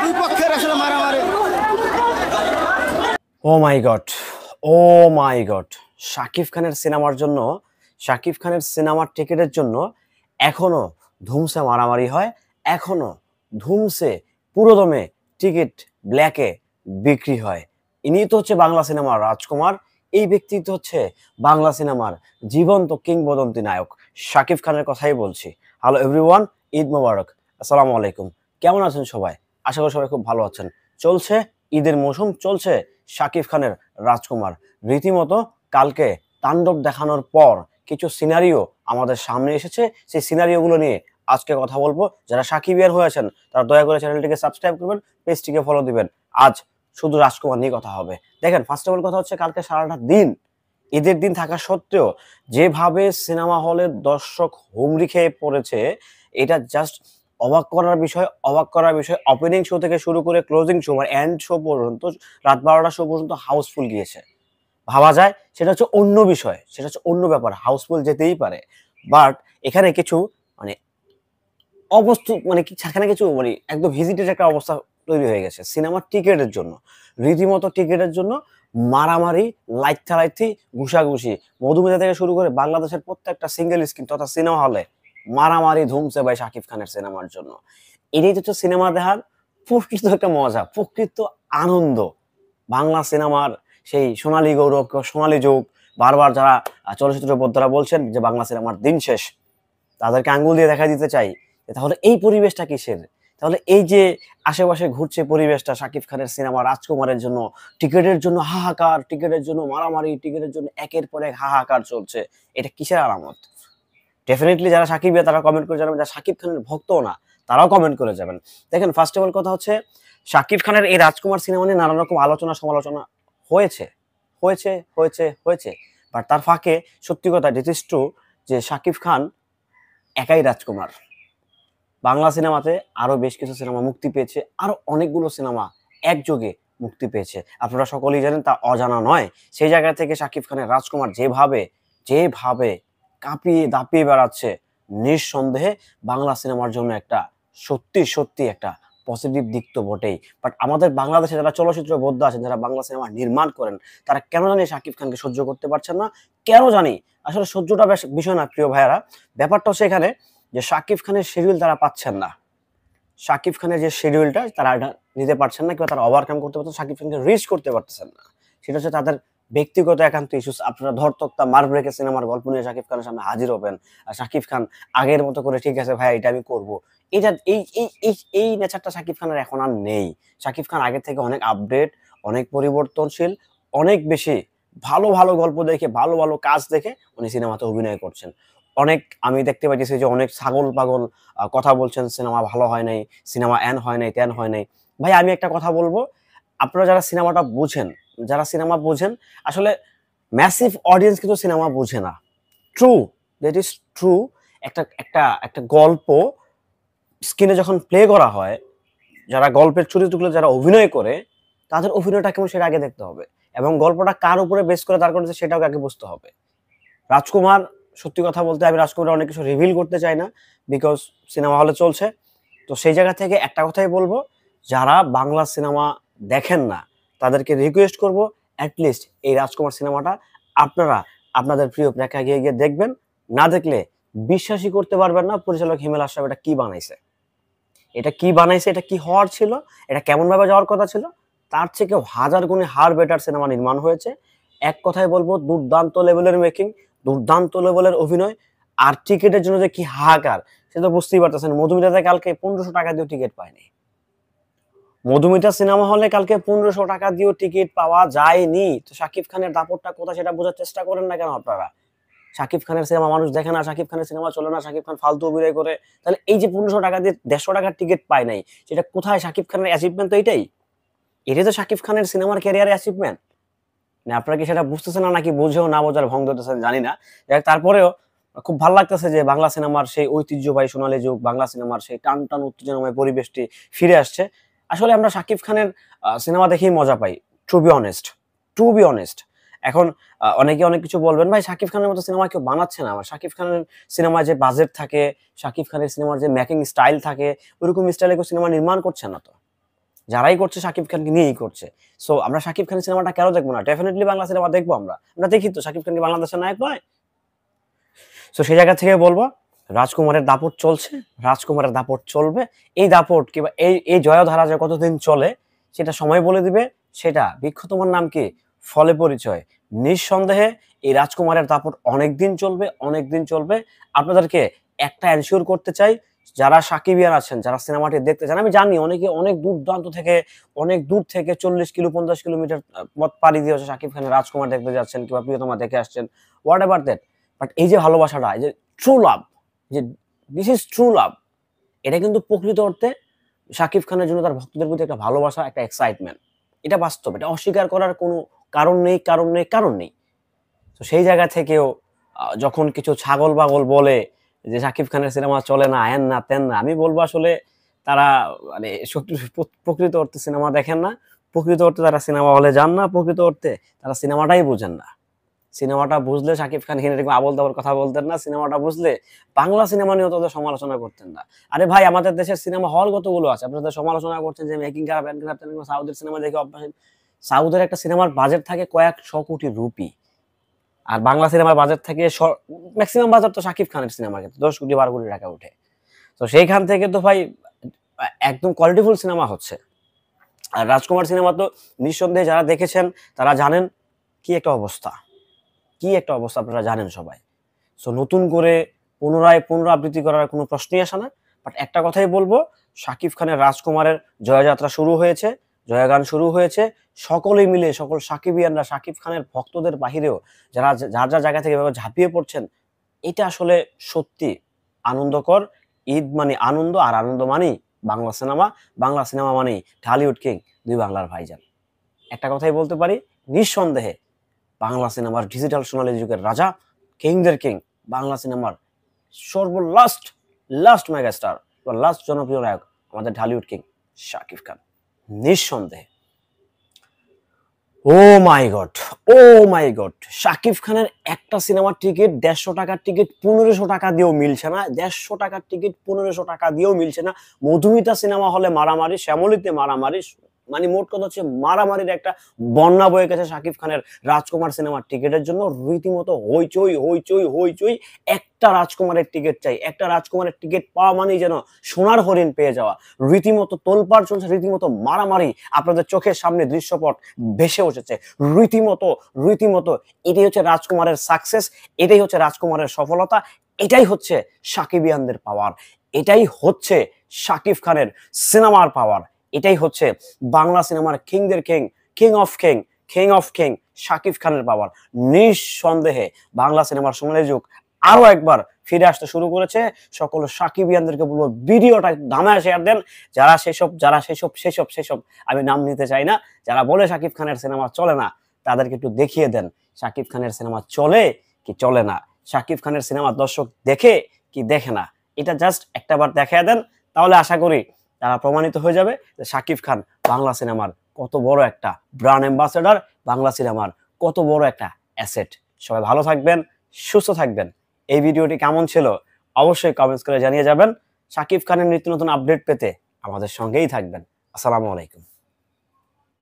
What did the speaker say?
দুই পক্ষের আসলে মারামারি। ও মাই গড, ও মাই গড, শাকিব খানের সিনেমার জন্য, শাকিব খানের সিনেমার টিকিটের জন্য এখনো ধুমসে মারামারি হয়, এখনো ধুমসে পুরোদমে টিকিট ব্ল্যাকে বিক্রি হয়। ইনি তো হচ্ছে বাংলা সিনেমার রাজকুমার, এই ব্যক্তি তো হচ্ছে বাংলা সিনেমার জীবন্ত কিংবদন্তি নায়ক, শাকিব খানের কথাই বলছি। হ্যালো এভরিওয়ান, ঈদ মোবারক, আসসালামু আলাইকুম। কেমন আছেন সবাই? আশা করি সবাই খুব ভালো আছেন। চলছে ঈদের মৌসুম, চলছে শাকিব খানের রাজকুমার। রীতিমতো কালকে তাণ্ডব দেখানোর পর কিছু সিনারিও আমাদের সামনে এসেছে, সেই সিনারিওগুলো নিয়ে আজকে কথা বলবো। যারা সাকিবিয়ান হয়েছেন তারা দয়া করে চ্যানেলটিকে সাবস্ক্রাইব করবেন, পেজটিকে ফলো দিবেন। আজ শুধু রাজকুমার নিয়ে কথা হবে। দেখেন, ফার্স্ট অফ অল কথা হচ্ছে, কালকে সারাটা দিন ঈদের দিন থাকা সত্ত্বেও যেভাবে সিনেমা হলের দর্শক হুমড়ি খেয়ে পড়েছে, এটা জাস্ট অবাক করার বিষয়, অবাক করার বিষয়। ওপেনিং শো থেকে শুরু করে ক্লোজিং শো মানে এন্ড শো পর্যন্ত, রাত 12টা শো পর্যন্ত হাউসফুল গিয়েছে। ভাবা যায় সেটা হচ্ছে অন্য বিষয়, সেটা হচ্ছে অন্য ব্যাপার, হাউসফুল যেতেই পারে। বাট এখানে কিছু মানে অবস্থা মানে সেখানে কিছু মানে একদম ভিজিটেড একটা অবস্থা তৈরি হয়ে গেছে সিনেমার টিকিটের জন্য। রীতিমতো টিকিটের জন্য মারামারি, লাইথালাইথি, ঘুষাঘুষি, মধুমিতা থেকে শুরু করে বাংলাদেশের প্রত্যেকটা সিঙ্গেল স্ক্রিন তথা সিনেমা হলে মারামারি ধুমছে ভাই শাকিব খানের সিনেমার জন্য। এটাই হচ্ছে সিনেমা দেখার প্রকৃত একটা মজা, প্রকৃত আনন্দ। বাংলা সিনেমার সেই সোনালী গৌরব, সোনালী যুগ, বারবার যারা চলচ্চিত্র বোদ্ধারা বলছেন যে বাংলা সিনেমার দিন শেষ, তাদেরকে আঙ্গুল দিয়ে দেখা দিতে চাই তাহলে এই পরিবেশটা কিসের? তাহলে এই যে আশেপাশে ঘুরছে পরিবেশটা শাকিব খানের সিনেমা রাজকুমারের জন্য, টিকিটের জন্য হাহাকার, টিকিটের জন্য মারামারি, টিকিটের জন্য একের পর এক হাহাকার চলছে, এটা কিসের আলামত? ডেফিনেটলি যারা সাকিব তারা কমেন্ট করে যাবেন, যারা শাকিব খানের ভক্তও না তারাও কমেন্ট করে যাবেন। দেখেন, ফার্স্ট অফ অল কথা হচ্ছে, শাকিব খানের এই রাজকুমার সিনেমা নিয়ে নানান রকম আলোচনা সমালোচনা হয়েছে হয়েছে হয়েছে হয়েছে বাট তার ফাঁকে সত্যি কথা ইট ইজ ট্রু যে শাকিব খান একাই রাজকুমার। বাংলা সিনেমাতে আরো বেশ কিছু সিনেমা মুক্তি পেয়েছে, আরো অনেকগুলো সিনেমা একযোগে মুক্তি পেয়েছে, আপনারা সকলেই জানেন, তা অজানা নয়। সেই জায়গা থেকে শাকিব খানের রাজকুমার যেভাবে যেভাবে কাঁপিয়ে দাপিয়ে বেড়াচ্ছে, নিঃসন্দেহে বাংলা সিনেমার জন্য একটা সত্যি সত্যি একটা পজিটিভ দিক তো বটেই। বাট আমাদের বাংলাদেশে যারা চলচ্চিত্র বোদ্ধা আছেন, যারা বাংলা সিনেমা নির্মাণ করেন, তারা কেন জানি শাকিব খানকে সহ্য করতে পারছেন না। কেন জানি, আসলে সহ্যটা বেশ বিষয় না প্রিয় ভাইয়ারা, ব্যাপারটা সেখানে যে শাকিব খানের শিডিউল তারা পাচ্ছেন না। শাকিব খানের যে শিডিউলটা তারা এটা নিতে পারছেন না, কিংবা তারা ওভারকাম করতে পারছেন, শাকিব খানকে রিচ করতে পারতেছেন না। সেটা হচ্ছে তাদের ব্যক্তিগত একান্ত ইস্যুস। আপনারা ধরতক্তা মার ব্রেকে সিনেমার গল্প নিয়ে শাকিব খানের সামনে হাজির হবেন, আর শাকিব খান আগের মতো করে ঠিক আছে ভাই এটা আমি করবো, এটা এই এই এই এই নেচারটা শাকিব খানের এখন আর নেই। শাকিব খান আগের থেকে অনেক আপডেট, অনেক পরিবর্তনশীল, অনেক বেশি ভালো ভালো গল্প দেখে, ভালো ভালো কাজ দেখে উনি সিনেমাতে অভিনয় করছেন। অনেক আমি দেখতে পাচ্ছি যে অনেক ছাগল পাগল কথা বলছেন, সিনেমা ভালো হয় নাই, সিনেমা এন হয় নাই, তেন হয় নাই। ভাই আমি একটা কথা বলবো, আপনারা যারা সিনেমাটা বুঝেন, যারা সিনেমা বোঝেন, আসলে ম্যাসিভ অডিয়েন্স কিন্তু সিনেমা বোঝে না। True, that is true. একটা একটা একটা গল্প স্ক্রিনে যখন প্লে করা হয়, যারা গল্পের চরিত্রগুলো যারা অভিনয় করে, তাদের অভিনয়টা কেমন সেটা আগে দেখতে হবে, এবং গল্পটা কার উপরে বেস করে দাঁড় করেছে সেটাও আগে বুঝতে হবে। রাজকুমার, সত্যি কথা বলতে আমি রাজকুমার অনেক কিছু রিভিল করতে চাই না, বিকজ সিনেমা হলে চলছে। তো সেই জায়গা থেকে একটা কথাই বলবো, যারা বাংলা সিনেমা দেখেন না তাদেরকে রিকোয়েস্ট করব, অ্যাটলিস্ট এই রাজকুমার সিনেমাটা আপনারা আপনাদের প্রিয় প্রেক্ষাগৃহে গিয়ে গিয়ে দেখবেন। না দেখলে বিশ্বাসই করতে পারবেন না পরিচালক হিমেল আশরাফ এটা কি বানাইছে, এটা কি বানাইছে, এটা কি হওয়ার ছিল, এটা কেমন ভাবে যাওয়ার কথা ছিল, তার থেকে হাজার গুণে হার বেটার সিনেমা নির্মাণ হয়েছে। এক কথায় বলবো, দুর্দান্ত লেভেলের মেকিং, দুর্দান্ত লেভেলের অভিনয়, আর টিকিটের জন্য যে কি হাহাকার সেটা বুঝতেই পারতেছেন। মধুমিতাতে কালকে 1500 টাকা দিয়ে টিকিট পায়নি। মধুমিতা সিনেমা হলে কালকে 1500 টাকা দিয়েও টিকিট পাওয়া যায়নি। তো শাকিব খানের দাপটটা কোথায় সেটা বোঝার চেষ্টা করেন না কেন আপনারা? শাকিব খানের সিনেমা মানুষ দেখে না, শাকিব খানের সিনেমা চলে না, শাকিব খান ফালতু অভিনয় করে, তাহলে এই যে 1500 টাকা দিয়ে 150 টাকার টিকিট পায় নাই, সেটা কোথায়? শাকিব খানের অ্যাচিভমেন্ট তো এটাই, এটাই তো শাকিব খানের সিনেমার ক্যারিয়ারে অ্যাচিভমেন্ট। মানে আপনারা কি সেটা বুঝতেছেন না, নাকি বুঝেও না বোঝার ভঙ্গ ধরতেছেন জানি না। তারপরেও খুব ভালো লাগতেছে যে বাংলা সিনেমার সেই ঐতিহ্যবাহী সোনালী যুগ, বাংলা সিনেমার সেই টান টান উত্তেজনাময় পরিবেশটি ফিরে আসছে। আসলে আমরা শাকিব খানের সিনেমা দেখেই মজা পাই, to be honest, to be honest. এখন অনেকে অনেক কিছু বলবেন, ভাই শাকিব খানের মতো সিনেমা কেউ বানাচ্ছে না। আমার শাকিব খানের সিনেমায় যে বাজেট থাকে, শাকিব খানের সিনেমার যে মেকিং স্টাইল থাকে, ওইরকম স্টাইলে কেউ সিনেমা নির্মাণ করছে না তো। যারাই করছে শাকিব খানকে নিয়েই করছে। সো আমরা শাকিব খানের সিনেমাটা কেন দেখবো না? ডেফিনেটলি বাংলা সিনেমা দেখবো আমরা দেখি তো শাকিব খান কি বাংলাদেশের নায়ক নয়? সো সেই জায়গা থেকে বলবো রাজকুমারের দাপট চলছে, রাজকুমারের দাপট চলবে। এই দাপট কিংবা এই জয়ধারা যে কতদিন চলে সেটা সময় বলে দিবে। সেটা বৃক্ষ তোমার নাম কি, ফলে পরিচয়। নিঃসন্দেহে এই রাজকুমারের দাপট অনেকদিন চলবে, অনেকদিন চলবে। আপনাদেরকে একটা এনশিওর করতে চাই, যারা সাকিবিয়ান আছেন, যারা সিনেমাটি দেখতে চান, আমি জানি অনেকে অনেক দূর থেকে 40 কিলো 50 কিলোমিটার পথ পাড়ি দিয়ে হচ্ছে শাকিব খানের রাজকুমার দেখতে যাচ্ছেন কিংবা প্রিয়তমা দেখে আসছেন, হোয়াট এভার দ্যাট। বাট এই যে ভালোবাসাটা, এই যে ট্রু লাভ, যে দিস ইজ ট্রু লাভ, এটা কিন্তু প্রকৃত অর্থে শাকিব খানের জন্য তার ভক্তদের প্রতি একটা ভালোবাসা, একটা এক্সাইটমেন্ট। এটা বাস্তব, এটা অস্বীকার করার কোনো কারণ নেই। তো সেই জায়গা থেকেও যখন কিছু ছাগল পাগল বলে যে শাকিব খানের সিনেমা চলে না, হেন না তেন না, আমি বলবো আসলে তারা মানে সত্যি প্রকৃত অর্থে সিনেমা দেখেন না, প্রকৃত অর্থে তারা সিনেমা হলে যান না, প্রকৃত অর্থে তারা সিনেমাটাই বুঝেন না। সিনেমাটা বুঝলে শাকিব খান এরকম আবল তাবল কথা বলতেন না। সিনেমাটা বুঝলে বাংলা সিনেমা নিয়েও তাদের সমালোচনা করতেন না। আরে ভাই, আমাদের দেশের সিনেমা হল কতগুলো আছে, আপনাদের সমালোচনা করছেন যে মেকিং খারাপ, এন খারাপ, সাউথের সিনেমা দেখে অভ্যাস। সাউথের একটা সিনেমার বাজেট থাকে কয়েকশো কোটি রুপি, আর বাংলা সিনেমার বাজেট থাকে ম্যাক্সিমাম বাজেট তো শাকিব খানের সিনেমার ক্ষেত্রে 10 কোটি 12 কোটি টাকা উঠে। তো সেইখান থেকে তো ভাই একদম কোয়ালিটিফুল সিনেমা হচ্ছে। আর রাজকুমার সিনেমা তো নিঃসন্দেহে যারা দেখেছেন তারা জানেন কি একটা অবস্থা, আপনারা জানেন সবাই। সো নতুন করে পুনরাবৃত্তি করার কোনো প্রশ্নই আসে না। বাট একটা কথাই বলবো, শাকিব খানের রাজকুমারের জয়যাত্রা শুরু হয়েছে, জয়গান শুরু হয়েছে। সকলেই মিলে, সকল সাকিবিয়ানরা, শাকিব খানের ভক্তদের বাহিরেও যারা যার জায়গা থেকে এভাবে ঝাঁপিয়ে পড়ছেন, এটা আসলে সত্যি আনন্দকর। ঈদ মানে আনন্দ, আর আনন্দ মানেই বাংলা সিনেমা মানেই ঢালিউড কিং, দুই বাংলার ভাইজান। একটা কথাই বলতে পারি, নিঃসন্দেহে বাংলা সিনেমার ডিজিটাল সোনালী যুগের রাজা, কিংদের কিং, বাংলা সিনেমার লাস্ট মেগাস্টার বা লাস্ট জনপ্রিয় নায়ক আমাদের ঢালিউড কিং শাকিব খান, নিঃসন্দেহে। ও মাই গড, শাকিব খানের একটা সিনেমার টিকিট 150 টাকার টিকিট 1500 টাকা দিয়েও মিলছে না, 150 টাকার টিকিট 1500 টাকা দিয়েও মিলছে না। মধুমিতা সিনেমা হলে মারামারি, শ্যামলীতে মারামারি, মানে মোট কথা হচ্ছে মারামারির একটা বন্যা বয়ে গেছে শাকিব খানের রাজকুমার সিনেমার টিকিটের জন্য। রীতিমতো হইচই। একটা রাজকুমারের টিকিট চাই, একটা রাজকুমারের টিকিট পাওয়া মানেই যেন সোনার হরিণ পেয়ে যাওয়া। রীতিমতো তোলপাড় চলছে, রীতিমতো মারামারি, আপনাদের চোখের সামনে দৃশ্যপট ভেসে উঠেছে। রীতিমতো এটাই হচ্ছে রাজকুমারের সাকসেস, এটাই হচ্ছে রাজকুমারের সফলতা, এটাই হচ্ছে সাকিবিয়ানদের পাওয়ার, এটাই হচ্ছে শাকিব খানের সিনেমার পাওয়ার, এটাই হচ্ছে বাংলা সিনেমার কিংদের কিং অফ কিং শাকিব খানের পাওয়ার। নিঃসন্দেহে বাংলা সিনেমার সোনালী যুগ আরো একবার ফিরে আসতে শুরু করেছে। সকল সাকিবিয়ানদেরকে বলবো ভিডিওটা দামায় শেয়ার দেন। যারা সেসব আমি নাম নিতে চাই না, যারা বলে শাকিব খানের সিনেমা চলে না, তাদেরকে একটু দেখিয়ে দেন শাকিব খানের সিনেমা চলে কি চলে না, শাকিব খানের সিনেমা দর্শক দেখে কি দেখে না। এটা জাস্ট একটাবার দেখিয়ে দেন, তাহলে আশা করি তারা প্রমাণিত হয়ে যাবে যে শাকিব খান বাংলা সিনেমার কত বড় একটা ব্র্যান্ড অ্যাম্বাসেডর, বাংলা সিনেমার কত বড় একটা অ্যাসেট। সবাই ভালো থাকবেন, সুস্থ থাকবেন। এই ভিডিওটি কেমন ছিল অবশ্যই কমেন্টস করে জানিয়ে যাবেন। শাকিব খানের নিত্য নতুন আপডেট পেতে আমাদের সঙ্গেই থাকবেন। আসসালামু আলাইকুম।